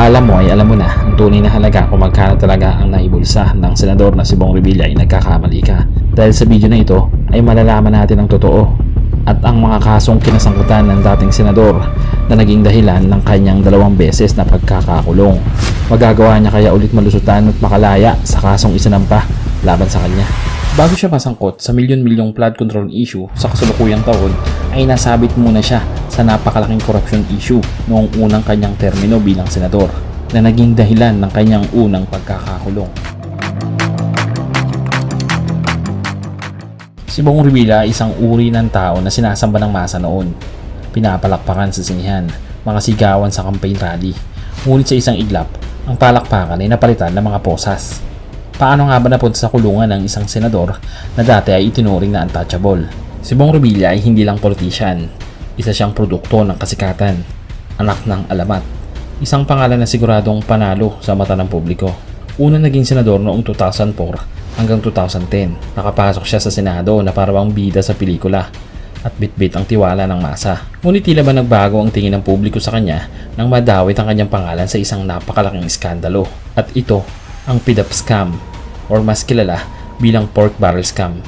Alam mo ay alam mo na ang tunay na halaga kung magkano talaga ang naibulsa ng senador na si Bong Revilla ay nagkakamali ka. Dahil sa video na ito ay malalaman natin ang totoo at ang mga kasong kinasangkutan ng dating senador na naging dahilan ng kanyang 2 beses na pagkakakulong. Magagawa niya kaya ulit malusutan at makalaya sa kasong isinampa laban sa kanya. Bago siya masangkot sa milyon-milyong flood control issue sa kasalukuyang taon, ay nasabit muna siya sa napakalaking corruption issue noong unang kanyang termino bilang senador na naging dahilan ng kanyang unang pagkakakulong. Si Bong Revilla ay isang uri ng tao na sinasamba ng masa noon. Pinapalakpakan sa sinihan, mga sigawan sa campaign rally. Ngunit sa isang iglap, ang palakpakan ay napalitan ng mga posas. Paano nga ba napunta sa kulungan ng isang senador na dati ay itinuring na untouchable? Si Bong Revilla ay hindi lang politician. Isa siyang produkto ng kasikatan, anak ng alamat. Isang pangalan na siguradong panalo sa mata ng publiko. Una naging senador noong 2004 hanggang 2010. Nakapasok siya sa Senado na parang bida sa pelikula at bitbit ang tiwala ng masa. Ngunit tila ba nagbago ang tingin ng publiko sa kanya nang madawit ang kanyang pangalan sa isang napakalaking iskandalo. At ito ang PDAP scam, or mas kilala bilang pork barrel scam.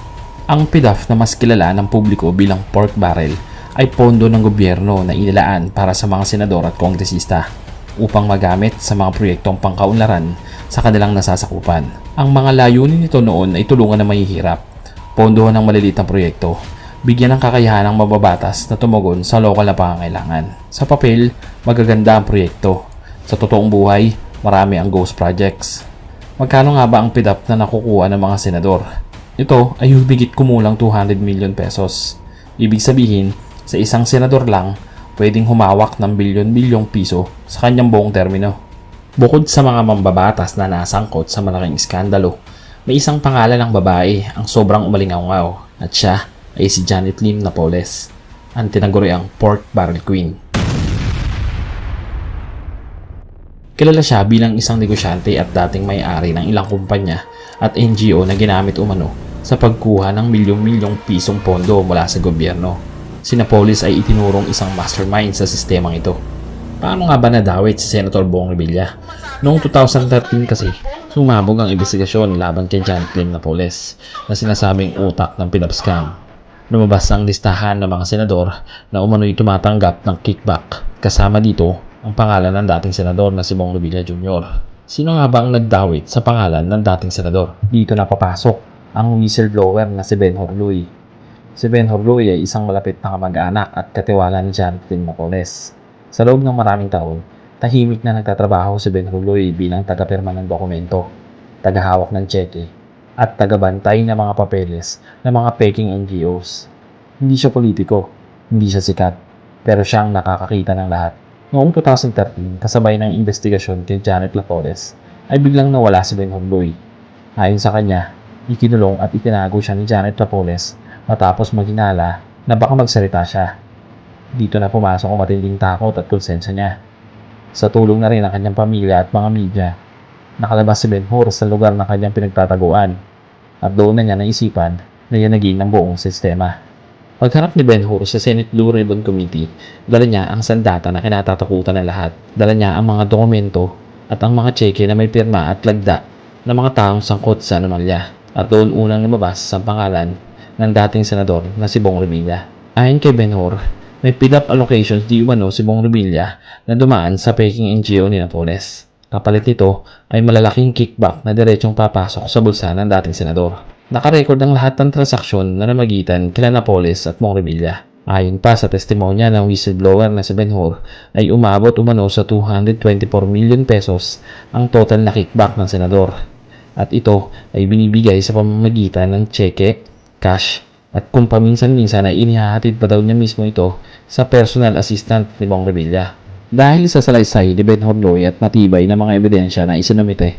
Ang PDAP na mas kilala ng publiko bilang pork barrel ay pondo ng gobyerno na inilaan para sa mga senador at kongresista upang magamit sa mga proyektong pangkaunlaran sa kanilang nasasakupan. Ang mga layunin nito noon ay tulungan ng mahihirap, pondohan ng maliliit na proyekto, bigyan ng kakayahan ng mababatas na tumugon sa lokal na pangangailangan. Sa papel, magaganda ang proyekto. Sa totoong buhay, marami ang ghost projects. Magkano nga ba ang PDAP na nakukuha ng mga senador? Ito ay hubigit kumulang 200 million pesos. Ibig sabihin, sa isang senador lang, pwedeng humawak ng bilyon-bilyong piso sa kanyang buong termino. Bukod sa mga mambabatas na nasangkot sa malaking iskandalo, may isang pangalan ng babae ang sobrang umalingaw-ngaw at siya ay si Janet Lim Napoles, ang tinaguriang Pork Barrel Queen. Kilala siya bilang isang negosyante at dating may-ari ng ilang kumpanya at NGO na ginamit umano sa pagkuha ng milyong-milyong pisong pondo mula sa gobyerno. Si Napoles ay itinurong isang mastermind sa sistemang ito. Paano nga ba nadawit si Senator Bong Revilla? Noong 2013 kasi, sumabog ang investigasyon laban kay Janet Lim Napoles na sinasabing utak ng PDAP scam. Lumabas ang listahan ng mga senador na umano'y tumatanggap ng kickback. Kasama dito ang pangalan ng dating senador na si Bong Revilla Jr. Sino nga ba ang nagdawit sa pangalan ng dating senador? Dito na papasok ang whistleblower na si Ben Horluy. Si Ben Horluy ay isang malapit na kamag-anak at katiwala ni Janet Lim Napoles. Sa loob ng maraming taon, tahimik na nagtatrabaho si Ben Horluy bilang taga-pirma ng dokumento, tagahawak ng tseke, at tagabantay ng mga papeles ng mga peking NGOs. Hindi siya politiko, hindi siya sikat, pero siyang nakakakita ng lahat. Noong 2013, kasabay ng investigasyon kay Janet Napoles, ay biglang nawala si Ben Horluy. Ayon sa kanya, ikinulong at itinago siya ni Janet Napoles matapos maghinala na baka magsalita siya. Dito na pumasok ang matinding takot at konsensya niya. Sa tulong na rin ng kanyang pamilya at mga media, nakalabas si Ben Hur sa lugar ng kanyang pinagtataguan at doon na niya naisipan na yanagin ng buong sistema. Pagharap ni Ben Hur sa Senate Blue Ribbon Committee, dala niya ang sandata na kinatatakutan ng lahat. Dala niya ang mga dokumento at ang mga tseke na may pirma at lagda ng mga taong sangkot sa anomalya. At doon unang lumabas sa pangalan ng dating senador na si Bong Revilla. Ayon kay Ben Hur, may PDAP allocations di umano si Bong Revilla na dumaan sa peking NGO ni Napoles. Kapalit nito ay malalaking kickback na diretsong papasok sa bulsa ng dating senador. Nakarecord ang lahat ng transaksyon na namagitan kila Napoles at Bong Revilla. Ayon pa sa testimonya ng whistleblower na si Ben Hur, ay umabot umano sa 224 million pesos ang total na kickback ng senador. At ito ay binibigay sa pamamagitan ng tseke, cash, at kung paminsan-minsan ay inihahatid pa daw niya mismo ito sa personal assistant ni Bong Revilla. Dahil sa salaysay ni Ben Horluy at matibay na mga ebidensya na isinumite,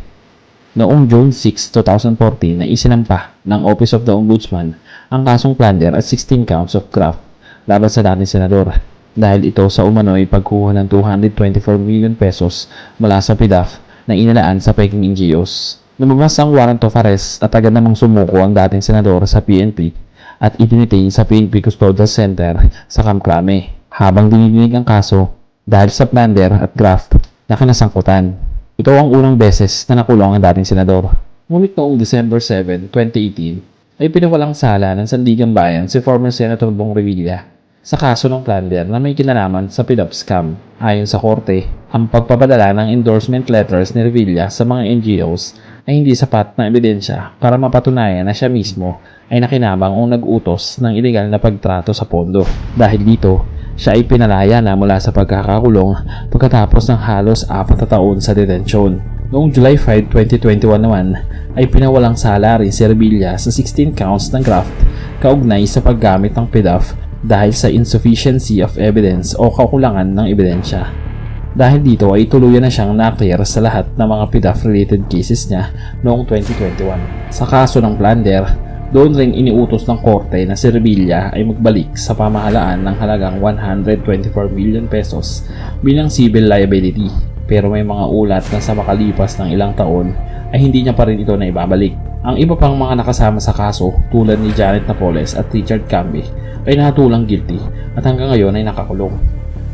noong June 6, 2014 na isinampa ng Office of the Ombudsman ang kasong plunder at 16 counts of graft laban sa dating senador dahil ito sa umano'y pagkuha ng 224 million pesos mula sa PDAP na inalaan sa peking NGOs. Lumabas ang warrant of arrest at agad namang sumuko ang dating senador sa PNP at idinitain sa PNP Custodial Center sa Camp Crame habang dinidinig ang kaso dahil sa plunder at graft na kinasangkutan. Ito ang unang beses na nakulong ang dating senador. Ngunit noong December 7, 2018, ay pinawalang sala ng Sandigan Bayan si former Senator Bong Revilla sa kaso ng plunder na may kinalaman sa PhilHealth scam. Ayon sa korte, ang pagpapadala ng endorsement letters ni Revilla sa mga NGOs ay hindi sapat na ebidensya para mapatunayan na siya mismo ay nakinabang o nag-utos ng ilegal na pagtrato sa pondo. Dahil dito, siya ay pinalaya na mula sa pagkakakulong pagkatapos ng halos 4 na taon sa detention. Noong July 5, 2021 naman ay pinawalang sala rin si Revilla sa 16 counts ng graft kaugnay sa paggamit ng PDAF dahil sa insufficiency of evidence o kakulangan ng ebidensya. Dahil dito ay tuluyan na siyang na-clear sa lahat ng mga PDAF-related cases niya noong 2021. Sa kaso ng plunder, doon ring iniutos ng korte na si Revilla ay magbalik sa pamahalaan ng halagang 124 million pesos bilang civil liability. Pero may mga ulat na sa makalipas ng ilang taon ay hindi niya pa rin ito na ibabalik. Ang iba pang mga nakasama sa kaso tulad ni Janet Napoles at Richard Camby ay nahatulang guilty at hanggang ngayon ay nakakulong.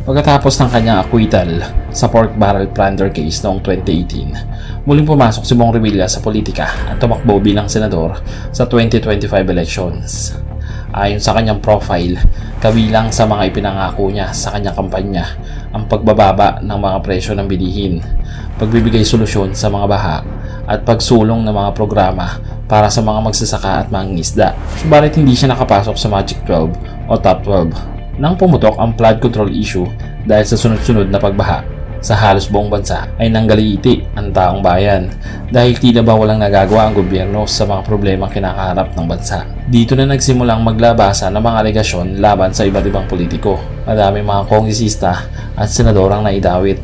Pagkatapos ng kanyang acquittal sa pork barrel plunder case noong 2018, muling pumasok si Bong Revilla sa politika at tumakbo bilang senador sa 2025 elections. Ayon sa kanyang profile, kabilang sa mga ipinangako niya sa kanyang kampanya ang pagbababa ng mga presyo ng bilihin, pagbibigay solusyon sa mga baha, at pagsulong ng mga programa para sa mga magsasaka at mangingisda. Subalit hindi siya nakapasok sa Magic 12 o Top 12 nang pumutok ang flood control issue dahil sa sunod-sunod na pagbaha sa halos buong bansa ay nanggaliti ang taong bayan dahil tila ba walang nagagawa ang gobyerno sa mga problemang kinakaharap ng bansa. Dito na nagsimulang maglabasa ng mga alegasyon laban sa iba't ibang politiko. Maraming mga kongresista at senador ang naidawit.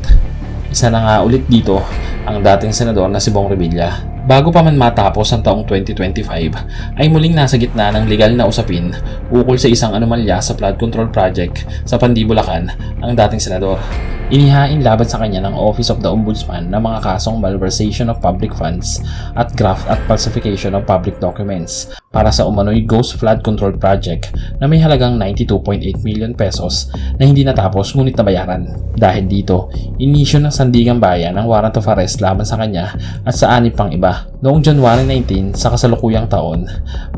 Isa na nga ulit dito ang dating senador na si Bong Revilla. Bago pa man matapos ang taong 2025, ay muling nasa gitna ng legal na usapin ukol sa isang anomalya sa flood control project sa Pandi, Bulacan ang dating senador. Inihain laban sa kanya ng Office of the Ombudsman ng mga kasong malversation of public funds at graft at falsification of public documents para sa umano'y ghost flood control project na may halagang 92.8 million pesos na hindi natapos ngunit nabayaran. Dahil dito, inisyu ng Sandigan Bayan ang warrant of arrest laban sa kanya at sa 6 pang iba. Noong January 19 sa kasalukuyang taon,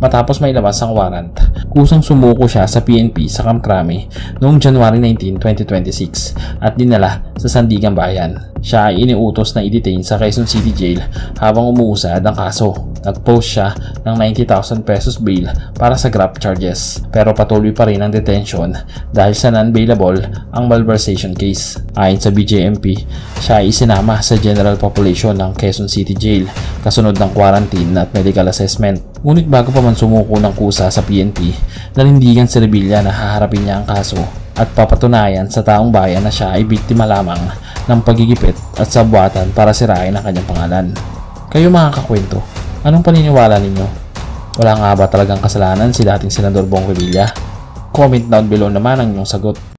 matapos may labas ang warrant, kusang sumuko siya sa PNP sa Camp Crame noong January 19, 2026 at dinala sa Sandigan Bayan. Siya ay iniutos na i-detain sa Quezon City Jail habang umuusad ang kaso. Nag-post siya ng 90,000 pesos bail para sa graft charges pero patuloy pa rin ang detention dahil sa non-bailable ang malversation case. Ayon sa BJMP, siya ay isinama sa general population ng Quezon City Jail kasunod ng quarantine at medical assessment. Ngunit bago pa man sumuko ng kusa sa PNP, nanindigan si Revilla na haharapin niya ang kaso at papatunayan sa taong bayan na siya ay biktima lamang ng pagigipit at sabwatan para sirain ang kanyang pangalan. Kayo mga kakwento, anong paniniwala ninyo? Wala nga ba talagang kasalanan si dating Senador Bong Revilla? Comment down below naman ang inyong sagot.